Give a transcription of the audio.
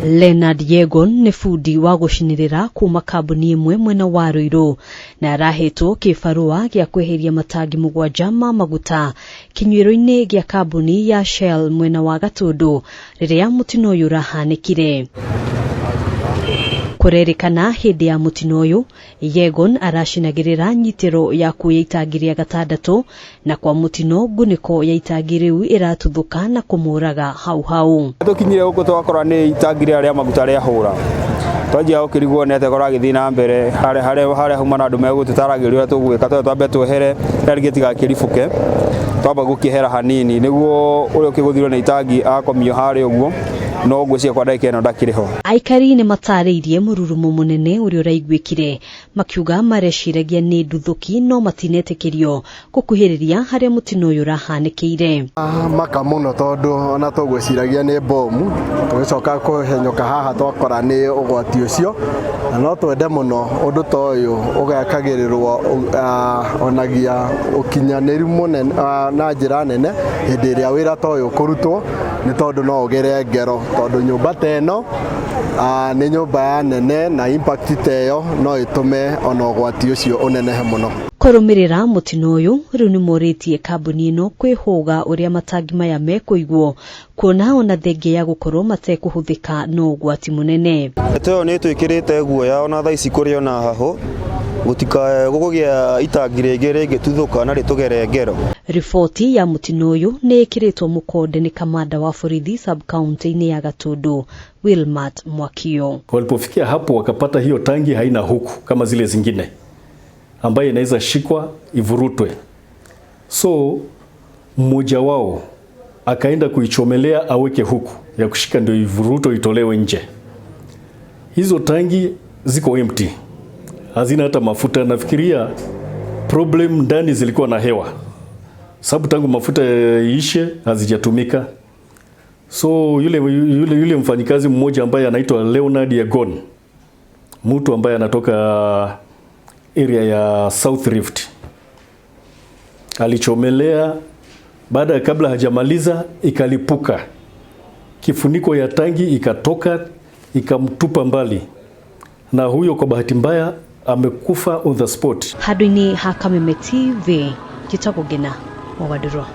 Leonard Yegon nĩ fundi wa gũcinĩrĩra kuma kambuni imwe mwena wa Ruiru na arahetwo kĩbarũa gĩa kweheria matangi 7 ma maguta kinyuiro-ini gĩa kambuni ya Shell mwena wa Gatundu rĩrĩa mutino ũyũ ũrahanĩkire. Kurerikana hindi ya mutino uyu, Yegon aracinagirira nyitiro ya kuya itangi rĩa 6 na kwa mutino nguniko ya itangi riu iratuthuka na kumuraga hau. Tukinyire uko twakora ni itangi rĩa maguta rĩa hura. Twajia ukiriguo nete kora githii na mbere hare huma na andu megututaragirio tugwika twambe twehere target gakiribuke twamba gukihera hanini niguo uri ukiguthirwo ni itangi akomio hare uguo no gwecia kwa ndake no ndakiriho. Aikari ni matariirie mururumo munene uri uraiguikire makiuga mareshiragia ni nduthuki no matinetekirio gukuhiriria haria mutino uyu urahanĩkĩire. Maka muno tondu ona tugweciragia ni bomu tugicoka kuhenyoka haha twakora ni ugwati ucio no twende muno undu ta uyu ugakagirirwo onagia ukinyaniru munene na njira nene hindi iria wira ta uyu kurutwo ni tondu no ugere ngero tondu nyumba teno ni nyumba ya nene na impact teyo no itume ona ugwati ucio unenehe muno. Kurumirira mutino uyu riu ni moritie kambuni ino kwihuga uria matangi maya mekuigwo kuona ona thenge ya gukorwo matekuhuthika no ugwati munene. Teyo ni twikirite guoya ona thaici kuri ona haho gutika gukugia itangi rĩngĩ tuthuka na ritugere ngero. Ripoti ya mutino uyu ni ikiritwo mukonde ni kamanda wa borithi sub-county ya Gatundu Wilmat Mwakio. Walipofikia hapo wakapata hiyo tangi haina huku kama zile zingine ambaye inaweza shikwa ivurutwe. So mmoja wao akaenda kuichomelea aweke huku ya kushika ndio ivurutwe itolewe nje. Hizo tangi ziko empty. Hazina hata mafuta. Nafikiria problem ndani zilikuwa na hewa. Sababu tangu mafuta ishe hazijatumika. So yule mfanyikazi mmoja ambaye anaitwa Leonard Yegon, mtu ambaye anatoka area ya South Rift, alichomelea baada kabla hajamaliza ikalipuka. Kifuniko ya tangi ikatoka ikamtupa mbali. Na huyo kwa bahati mbaya amekufa on the spot. Hadwini ha Kameme TV, Gitagogena, Mwadurwa.